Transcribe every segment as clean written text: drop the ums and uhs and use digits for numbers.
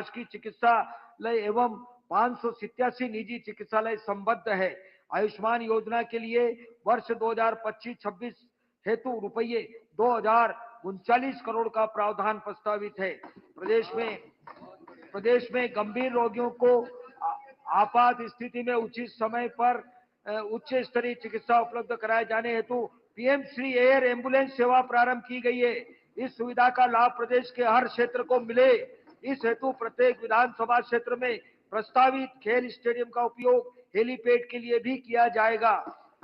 शासकीय चिकित्सालय एवं 587 निजी चिकित्सालय संबद्ध है। आयुष्मान योजना के लिए वर्ष 2025-26 हेतु रुपये 2039 करोड़ का प्रावधान प्रस्तावित है। प्रदेश में गंभीर रोगियों को आपात स्थिति में उचित समय पर उच्च स्तरीय चिकित्सा उपलब्ध कराए जाने हेतु पीएम श्री एयर एम्बुलेंस सेवा प्रारंभ की गई है। इस सुविधा का लाभ प्रदेश के हर क्षेत्र को मिले, इस हेतु प्रत्येक विधानसभा क्षेत्र में प्रस्तावित खेल स्टेडियम का उपयोग हेलीपैड के लिए भी किया जाएगा।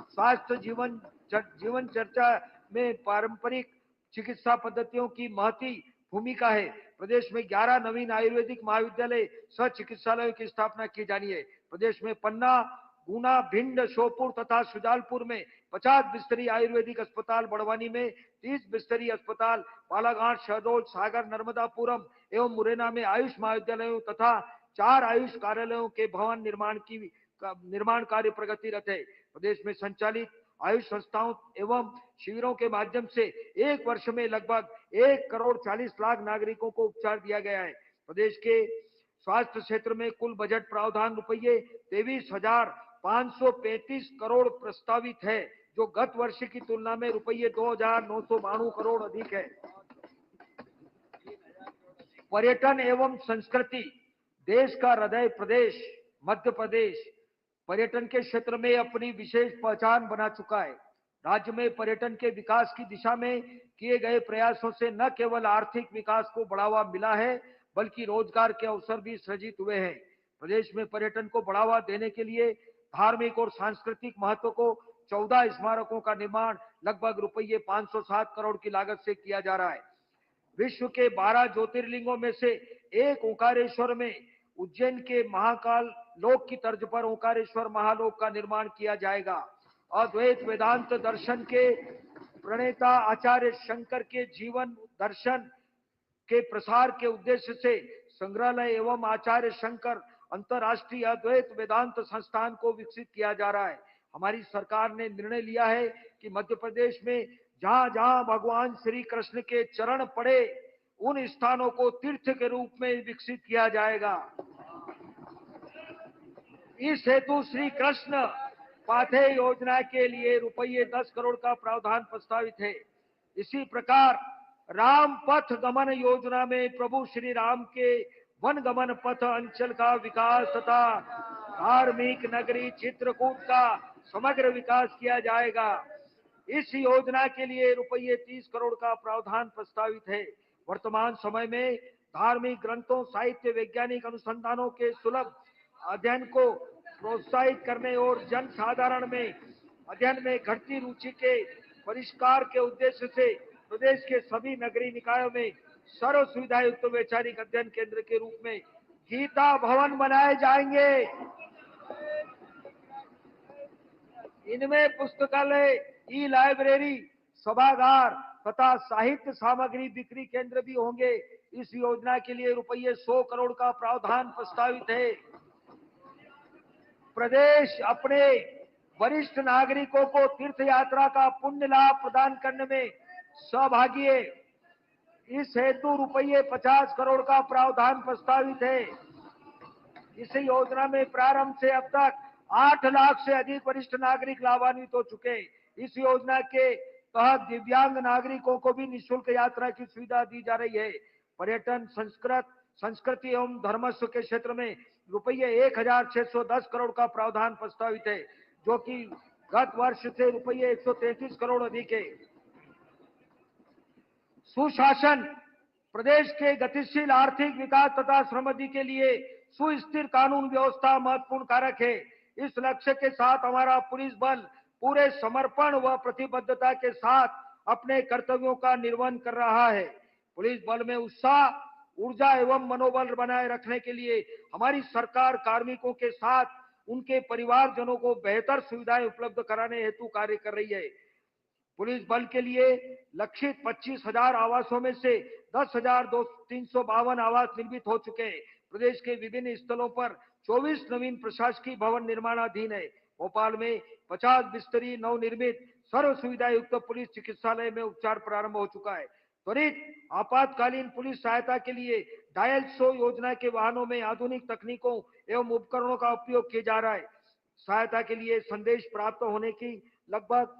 स्वास्थ्य जीवन चर्चा में पारंपरिक चिकित्सा पद्धतियों की महती भूमिका है। प्रदेश में 11 नवीन आयुर्वेदिक महाविद्यालय सह चिकित्सालयों की स्थापना की जानी है। प्रदेश में पन्ना, गुना, भिंड, श्योपुर तथा शुजालपुर में 50 बिस्तरी आयुर्वेदिक अस्पताल, बड़वानी में 30 बिस्तरी अस्पताल, बालाघाट, शहडोल, सागर, नर्मदापुरम एवं मुरैना में आयुष महाविद्यालयों तथा 4 आयुष कार्यालयों के भवन निर्माण कार्य प्रगतिरत है। प्रदेश में संचालित आयुष संस्थाओं एवं शिविरों के माध्यम से एक वर्ष में लगभग 1,40,00,000 नागरिकों को उपचार दिया गया है। प्रदेश के स्वास्थ्य क्षेत्र में कुल बजट प्रावधान रुपये 23,535 करोड़ प्रस्तावित है, जो गत वर्ष की तुलना में रुपये 2,992 करोड़ अधिक है। पर्यटन एवं संस्कृति, देश का हृदय प्रदेश मध्य प्रदेश पर्यटन के क्षेत्र में अपनी विशेष पहचान बना चुका है। राज्य में पर्यटन के विकास की दिशा में किए गए प्रयासों से न केवल आर्थिक विकास को बढ़ावा मिला है, बल्कि रोजगार के अवसर भी सृजित हुए हैं। प्रदेश में पर्यटन को बढ़ावा देने के लिए धार्मिक और सांस्कृतिक महत्व को 14 स्मारकों का निर्माण लगभग रुपये 507 करोड़ की लागत से किया जा रहा है। विश्व के 12 ज्योतिर्लिंगों में से एक ओंकारेश्वर में उज्जैन के महाकाल लोक की तर्ज पर ओंकारेश्वर महालोक का निर्माण किया जाएगा। अद्वैत वेदांत दर्शन के प्रणेता आचार्य शंकर के जीवन दर्शन के प्रसार के उद्देश्य से संग्रहालय एवं आचार्य शंकर अंतर्राष्ट्रीय अद्वैत वेदांत संस्थान को विकसित किया जा रहा है। हमारी सरकार ने निर्णय लिया है कि मध्य प्रदेश में जहां जहां भगवान श्री कृष्ण के चरण पड़े, उन स्थानों को तीर्थ के रूप में विकसित किया जाएगा। इस हेतु श्री कृष्ण पाथेय योजना के लिए रुपये 10 करोड़ का प्रावधान प्रस्तावित है। इसी प्रकार राम पथ गमन योजना में प्रभु श्री राम के वन गमन पथ अंचल का विकास तथा धार्मिक नगरी चित्रकूट का समग्र विकास किया जाएगा। इस योजना के लिए रुपये 30 करोड़ का प्रावधान प्रस्तावित है। वर्तमान समय में धार्मिक ग्रंथों, साहित्य, वैज्ञानिक अनुसंधानों के सुलभ अध्ययन को प्रोत्साहित करने और जन साधारण में अध्ययन में घटती रुचि के परिष्कार के उद्देश्य से प्रदेश के सभी नगरीय निकायों में सर्व सुविधा युक्त वैचारिक अध्ययन केंद्र के रूप में गीता भवन बनाए जाएंगे। इनमें पुस्तकालय, ई लाइब्रेरी, सभागार तथा साहित्य सामग्री बिक्री केंद्र भी होंगे। इस योजना के लिए रुपये 100 करोड़ का प्रावधान प्रस्तावित है। प्रदेश अपने वरिष्ठ नागरिकों को तीर्थ यात्रा का पुण्य लाभ प्रदान करने में सहभागी है। इस हेतु रुपये 50 करोड़ का प्रावधान प्रस्तावित है। इस योजना में प्रारंभ से अब तक 8 लाख से अधिक वरिष्ठ नागरिक लाभान्वित हो चुके हैं। इस योजना के तहत दिव्यांग नागरिकों को भी निःशुल्क यात्रा की सुविधा दी जा रही है। पर्यटन, संस्कृति एवं धर्मस्व के क्षेत्र में रुपये 1,610 करोड़ का प्रावधान प्रस्तावित है, जो कि गत वर्ष से रुपये 133 करोड़ अधिक है। सुशासन, प्रदेश के गतिशील आर्थिक विकास तथा समृद्धि के लिए सुस्थिर कानून व्यवस्था महत्वपूर्ण कारक है। इस लक्ष्य के साथ हमारा पुलिस बल पूरे समर्पण व प्रतिबद्धता के साथ अपने कर्तव्यों का निर्वहन कर रहा है। पुलिस बल में उत्साह, ऊर्जा एवं मनोबल बनाए रखने के लिए हमारी सरकार कार्मिकों के साथ उनके परिवारजनों को बेहतर सुविधाएं उपलब्ध कराने हेतु कार्य कर रही है। पुलिस बल के लिए लक्षित 25,000 आवासों में से 10,352 आवास निर्मित हो चुके हैं। प्रदेश के विभिन्न स्थलों पर 24 नवीन प्रशासकीय भवन निर्माणाधीन है। भोपाल में 50 बिस्तरी नवनिर्मित सर्व सुविधा युक्त पुलिस चिकित्सालय में उपचार प्रारंभ हो चुका है। त्वरित आपातकालीन पुलिस सहायता के लिए डायल 100 योजना के वाहनों में आधुनिक तकनीकों एवं उपकरणों का उपयोग किया जा रहा है। सहायता के लिए संदेश प्राप्त होने की लगभग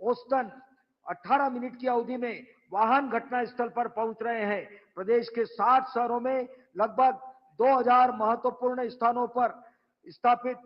औसतन 18 मिनट की अवधि में वाहन घटना स्थल पर पहुंच रहे हैं। प्रदेश के 60 शहरों में लगभग 2000 महत्वपूर्ण स्थानों पर स्थापित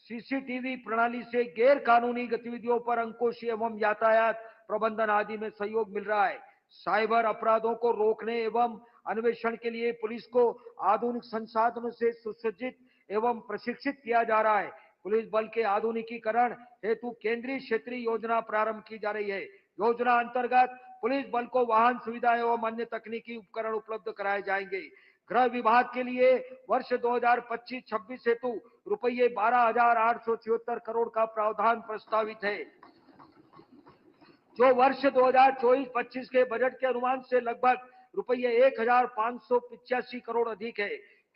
सीसीटीवी प्रणाली से गैर कानूनी गतिविधियों पर अंकुश एवं यातायात प्रबंधन आदि में सहयोग मिल रहा है। साइबर अपराधों को रोकने एवं अन्वेषण के लिए पुलिस को आधुनिक संसाधनों से सुसज्जित एवं प्रशिक्षित किया जा रहा है। पुलिस बल के आधुनिकीकरण हेतु केंद्रीय क्षेत्रीय योजना प्रारंभ की जा रही है। योजना अंतर्गत पुलिस बल को वाहन सुविधा एवं अन्य तकनीकी उपकरण उपलब्ध कराए जाएंगे। गृह विभाग के लिए वर्ष 2025-26 हेतु रुपये 12,876 करोड़ का प्रावधान प्रस्तावित है, जो वर्ष 2024-25 के बजट के अनुमान से लगभग रुपये 1,585 करोड़ अधिक है।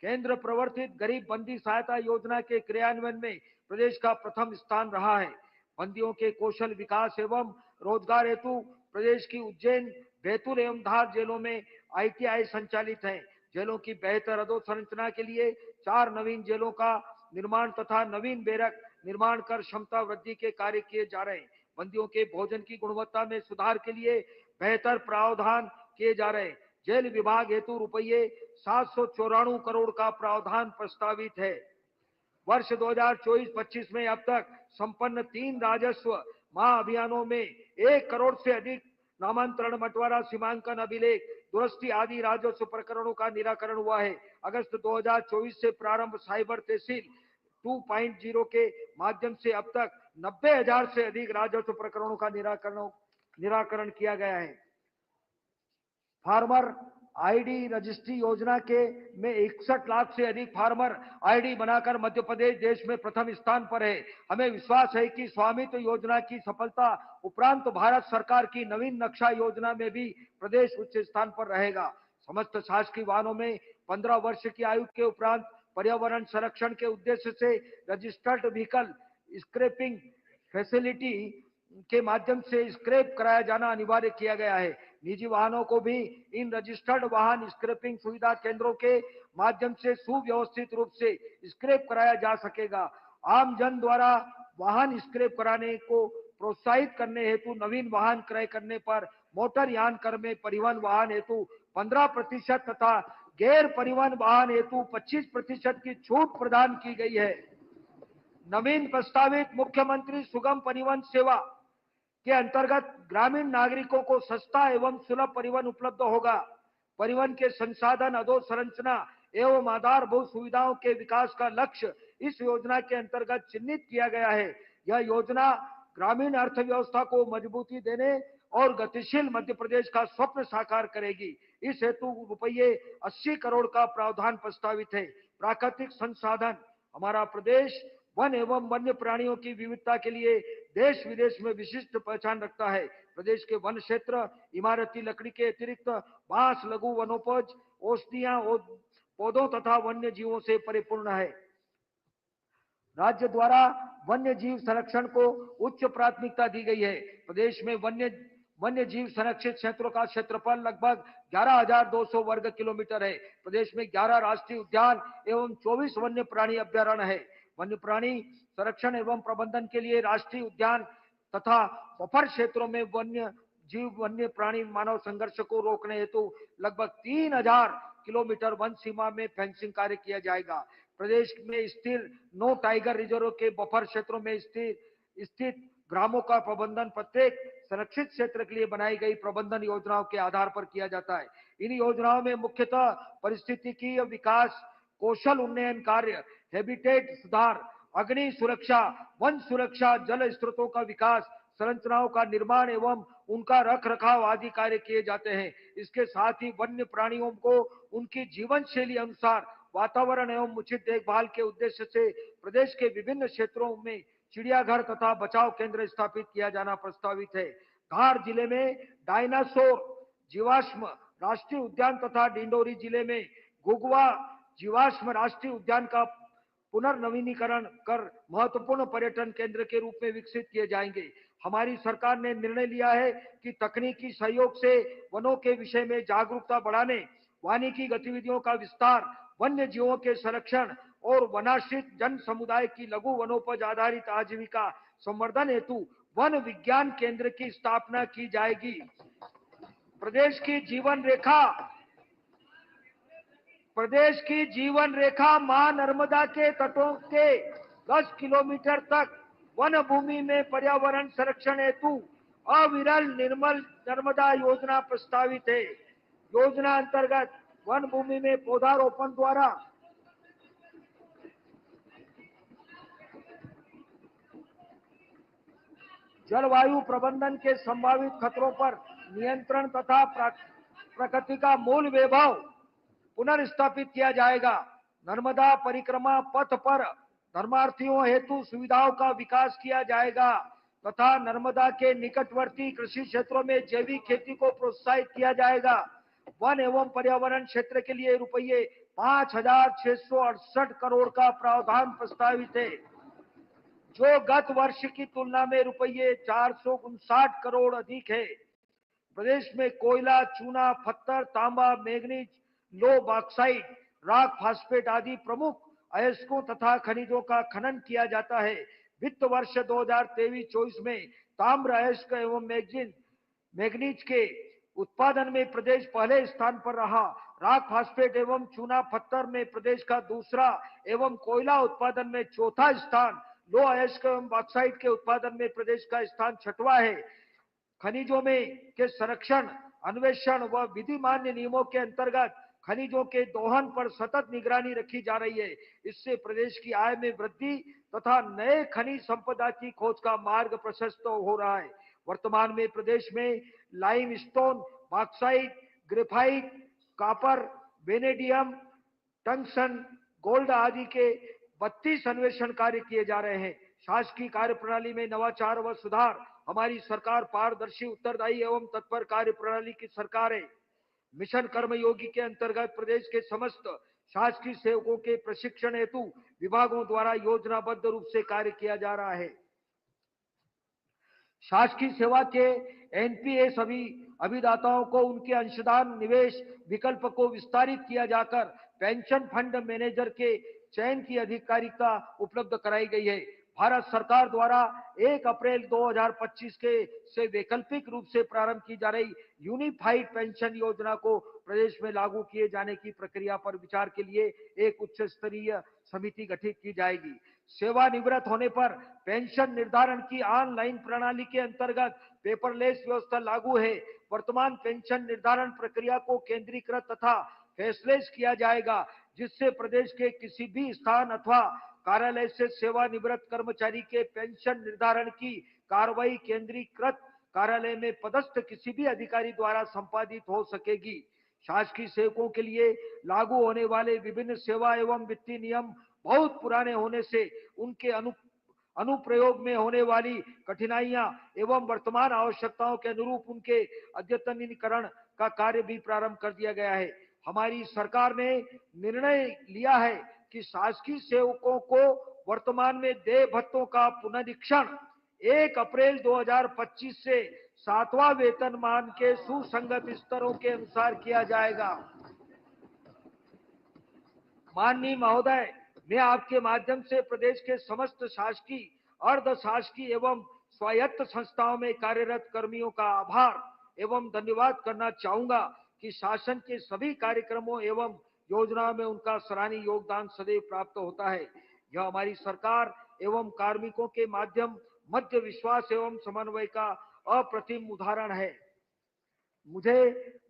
केंद्र प्रवर्तित गरीब बंदी सहायता योजना के क्रियान्वयन में प्रदेश का प्रथम स्थान रहा है। बंदियों के कौशल विकास एवं रोजगार हेतु प्रदेश की उज्जैन, बैतूल एवं धार जेलों में आईटीआई संचालित है। जेलों की बेहतर अधोसंरचना के लिए 4 नवीन जेलों का निर्माण तथा नवीन बैरक निर्माण कर क्षमता वृद्धि के कार्य किए जा रहे हैं। बंदियों के भोजन की गुणवत्ता में सुधार के लिए बेहतर प्रावधान किए जा रहे हैं। जेल विभाग हेतु रुपये 794 करोड़ का प्रावधान प्रस्तावित है। वर्ष 2024-25 में अब तक संपन्न 3 राजस्व महाअभियानों में 1 करोड़ से अधिक नामांतरण, बंटवारा, सीमांकन, अभिलेख, दुरुस्ती आदि राजस्व प्रकरणों का निराकरण हुआ है। अगस्त 2024 से प्रारंभ साइबर तहसील 2.0 के माध्यम से अब तक 90,000 से अधिक राजस्व प्रकरणों का निराकरण किया गया है। फार्मर आईडी रजिस्ट्री योजना के में 61 लाख से अधिक फार्मर आईडी बनाकर मध्य प्रदेश देश में प्रथम स्थान पर है। हमें विश्वास है कि स्वामित्व योजना की सफलता उपरांत भारत सरकार की नवीन नक्शा योजना में भी प्रदेश उच्च स्थान पर रहेगा। समस्त शासकीय वाहनों में 15 वर्ष की आयु के उपरांत पर्यावरण संरक्षण के उद्देश्य से रजिस्टर्ड व्हीकल स्क्रैपिंग फैसिलिटी के माध्यम से स्क्रैप कराया जाना अनिवार्य किया गया है। निजी वाहनों को भी इन रजिस्टर्ड वाहन स्क्रैपिंग सुविधा केंद्रों के माध्यम से सुव्यवस्थित रूप से स्क्रैप कराया जा सकेगा। आम जन द्वारा वाहन स्क्रैप कराने को प्रोत्साहित करने हेतु नवीन वाहन क्रय करने पर मोटर यान कर में परिवहन वाहन हेतु 15% तथा गैर परिवहन वाहन हेतु 25% की छूट प्रदान की गई है। नवीन प्रस्तावित मुख्यमंत्री सुगम परिवहन सेवा के अंतर्गत ग्रामीण नागरिकों को सस्ता एवं सुलभ परिवहन उपलब्ध होगा। परिवहन के संसाधन, अधोसंरचना एवं आधारभूत सुविधाओं के विकास का लक्ष्य इस योजना के अंतर्गत चिन्हित किया गया है। यह योजना ग्रामीण अर्थव्यवस्था को मजबूती देने और गतिशील मध्य प्रदेश का स्वप्न साकार करेगी। इस हेतु रुपये 80 करोड़ का प्रावधान प्रस्तावित है। प्राकृतिक संसाधन, हमारा प्रदेश वन एवं वन्य प्राणियों की विविधता के लिए देश विदेश में विशिष्ट पहचान रखता है। प्रदेश के वन क्षेत्र इमारती लकड़ी के अतिरिक्त बांस, लघु वनोपज, औषधियां, पौधों तथा वन्य जीवों से परिपूर्ण है। राज्य द्वारा वन्य जीव संरक्षण को उच्च प्राथमिकता दी गई है। प्रदेश में वन्य जीव संरक्षित क्षेत्रों का क्षेत्रफल लगभग 11,200 वर्ग किलोमीटर है। प्रदेश में 11 राष्ट्रीय उद्यान एवं 24 वन्य प्राणी अभ्यारण्य है। वन्य प्राणी संरक्षण एवं प्रबंधन के लिए राष्ट्रीय उद्यान तथा बफर क्षेत्रों में वन्य प्राणी मानव संघर्ष को रोकने हेतु लगभग 3,000 किलोमीटर वन सीमा में फेंसिंग कार्य किया जाएगा। प्रदेश में स्थित 9 टाइगर रिजर्व के बफर क्षेत्रों में स्थित ग्रामों का प्रबंधन प्रत्येक संरक्षित क्षेत्र के लिए बनाई गई प्रबंधन योजनाओं के आधार पर किया जाता है। इन योजनाओं में मुख्यतः पारिस्थितिकीय विकास, कौशल उन्नयन कार्य, हैबिटेट सुधार, अग्नि सुरक्षा, वन सुरक्षा, जल स्रोतों का विकास, संरचनाओं का निर्माण एवं उनका रख रखाव आदि कार्य किए जाते हैं। इसके साथ ही वन्य प्राणियों को उनकी जीवन शैली अनुसार वातावरण एवं उचित देखभाल के उद्देश्य से प्रदेश के विभिन्न क्षेत्रों में चिड़ियाघर तथा बचाव केंद्र स्थापित किया जाना प्रस्तावित है। धार जिले में डायनासोर जीवाश्म राष्ट्रीय उद्यान तथा डिंडोरी जिले में घुघुआ जीवाश्म राष्ट्रीय उद्यान का पुनर्नवीनीकरण कर महत्वपूर्ण पर्यटन केंद्र के रूप में विकसित किए जाएंगे। हमारी सरकार ने निर्णय लिया है कि तकनीकी सहयोग से वनों के विषय में जागरूकता बढ़ाने, वानिकी गतिविधियों का विस्तार, वन्य जीवों के संरक्षण और वनाश्रित जन समुदाय की लघु वनोपज आधारित आजीविका संवर्धन हेतु वन विज्ञान केंद्र की स्थापना की जाएगी। प्रदेश की जीवन रेखा मां नर्मदा के तटों के 10 किलोमीटर तक वन भूमि में पर्यावरण संरक्षण हेतु अविरल निर्मल नर्मदा योजना प्रस्तावित है। योजना अंतर्गत वन भूमि में पौधारोपण द्वारा जलवायु प्रबंधन के संभावित खतरों पर नियंत्रण तथा प्रकृति का मूल वैभव पुनर्स्थापित किया जाएगा। नर्मदा परिक्रमा पथ पर धर्मार्थियों हेतु सुविधाओं का विकास किया जाएगा तथा नर्मदा के निकटवर्ती कृषि क्षेत्रों में जैविक खेती को प्रोत्साहित किया जाएगा। वन एवं पर्यावरण क्षेत्र के लिए रुपये 5,668 करोड़ का प्रावधान प्रस्तावित है, जो गत वर्ष की तुलना में रुपये 459 करोड़ अधिक है। प्रदेश में कोयला, चूना, पत्थर, तांबा, मैंगनीज, लो बॉक्साइट, रॉक फास्फेट आदि प्रमुख अयस्कों तथा खनिजों का खनन किया जाता है। वित्त वर्ष 2023-24 में ताम्र, अयस्क एवं मैंगनीज के उत्पादन में प्रदेश पहले स्थान पर रहा। रॉक फास्फेट एवं चूना पत्थर में प्रदेश का दूसरा एवं कोयला उत्पादन में चौथा स्थान, लो अयस्क एवं बॉक्साइट के उत्पादन में प्रदेश का स्थान छठवां है। खनिजों में के संरक्षण, अन्वेषण व विधिमान्य नियमों के अंतर्गत खनिजों के दोहन पर सतत निगरानी रखी जा रही है। इससे प्रदेश की आय में वृद्धि तथा नए खनिज संपदा की खोज का मार्ग प्रशस्त हो रहा है। वर्तमान में प्रदेश में limestone, bauxite, graphite, copper, vanadium, tungsten, gold आदि के 32 अन्वेषण कार्य किए जा रहे हैं। शासकीय कार्यप्रणाली में नवाचार व सुधार। हमारी सरकार पारदर्शी, उत्तरदायी एवं तत्पर कार्य प्रणाली की सरकार है। मिशन कर्मयोगी के अंतर्गत प्रदेश के समस्त शासकीय सेवकों के प्रशिक्षण हेतु विभागों द्वारा योजनाबद्ध रूप से कार्य किया जा रहा है। शासकीय सेवा के एनपीएस अभिदाताओं को उनके अंशदान निवेश विकल्प को विस्तारित किया जाकर पेंशन फंड मैनेजर के चयन की अधिकारिता उपलब्ध कराई गई है। भारत सरकार द्वारा 1 अप्रैल 2025 से वैकल्पिक रूप से प्रारंभ की जा रही यूनिफाइड पेंशन योजना को प्रदेश में लागू किए जाने की प्रक्रिया पर विचार के लिए एक उच्च स्तरीय समिति गठित की जाएगी। सेवानिवृत्त होने पर पेंशन निर्धारण की ऑनलाइन प्रणाली के अंतर्गत पेपरलेस व्यवस्था लागू है। वर्तमान पेंशन निर्धारण प्रक्रिया को केंद्रीकृत तथा फेसलेस किया जाएगा, जिससे प्रदेश के किसी भी स्थान अथवा कार्यालय से सेवानिवृत्त कर्मचारी के पेंशन निर्धारण की कार्रवाई केंद्रीकृत कार्यालय में पदस्थ किसी भी अधिकारी द्वारा संपादित हो सकेगी। शासकीय सेवकों के लिए लागू होने वाले विभिन्न सेवा एवं वित्तीय नियम बहुत पुराने होने से उनके अनुप्रयोग में होने वाली कठिनाइयां एवं वर्तमान आवश्यकताओं के अनुरूप उनके अद्यतनीकरण का कार्य भी प्रारंभ कर दिया गया है। हमारी सरकार ने निर्णय लिया है कि शासकीय सेवकों को वर्तमान में देय भत्तों का पुनरीक्षण 1 अप्रैल 2025 से 7वां वेतनमान के सुसंगत स्तरों के अनुसार किया जाएगा। माननीय महोदय, मैं आपके माध्यम से प्रदेश के समस्त शासकीय, अर्ध शासकीय एवं स्वायत्त संस्थाओं में कार्यरत कर्मियों का आभार एवं धन्यवाद करना चाहूंगा कि शासन के सभी कार्यक्रमों एवं योजनाओं में उनका सराहनीय योगदान सदैव प्राप्त होता है। यह हमारी सरकार एवं कार्मिकों के मध्य विश्वास एवं समन्वय का अप्रतिम उदाहरण है। मुझे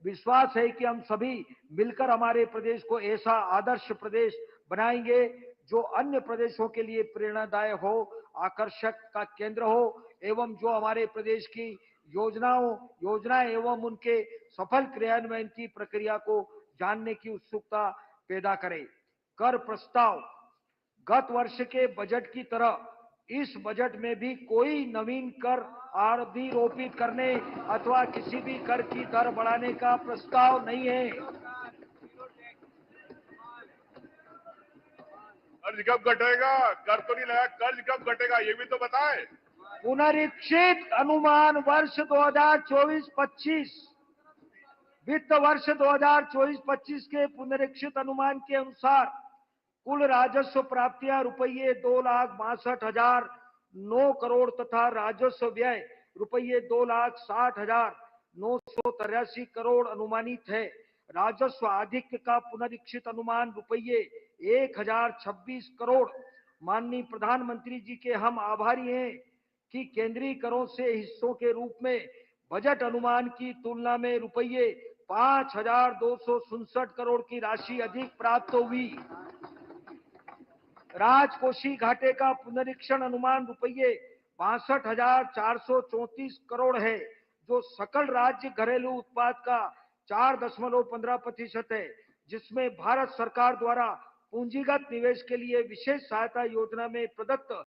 विश्वास है कि हम सभी मिलकर हमारे प्रदेश को ऐसा आदर्श प्रदेश बनाएंगे जो अन्य प्रदेशों के लिए प्रेरणादायक हो, आकर्षक का केंद्र हो एवं जो हमारे प्रदेश की योजनाएं एवं उनके सफल क्रियान्वयन की प्रक्रिया को जानने की उत्सुकता पैदा करे। कर प्रस्ताव गत वर्ष के बजट की तरह इस बजट में भी कोई नवीन कर अधिरोपित करने अथवा किसी भी कर की दर बढ़ाने का प्रस्ताव नहीं है। कर्ज कब घटेगा? कर तो नहीं लगा, कर्ज कब घटेगा ये भी तो बताएं। पुनरीक्षित अनुमान वर्ष 2024-25 वित्त वर्ष 2024-25 के पुनरीक्षित अनुमान के अनुसार कुल राजस्व प्राप्तियां रुपये 2,62,009 करोड़ तथा राजस्व व्यय रुपये 2,60,983 करोड़ अनुमानित है। राजस्व आधिक्य का पुनरीक्षित अनुमान रुपये 1,026 करोड़। माननीय प्रधानमंत्री जी के हम आभारी हैं कि केंद्रीय करों से हिस्सों के रूप में बजट अनुमान की तुलना में रुपये 5,267 करोड़ की राशि अधिक प्राप्त हुई। राजकोषीय घाटे का पुनरीक्षण अनुमान रुपये 62,434 करोड़ है, जो सकल राज्य घरेलू उत्पाद का 4.15% है, जिसमें भारत सरकार द्वारा पूंजीगत निवेश के लिए विशेष सहायता योजना में प्रदत्त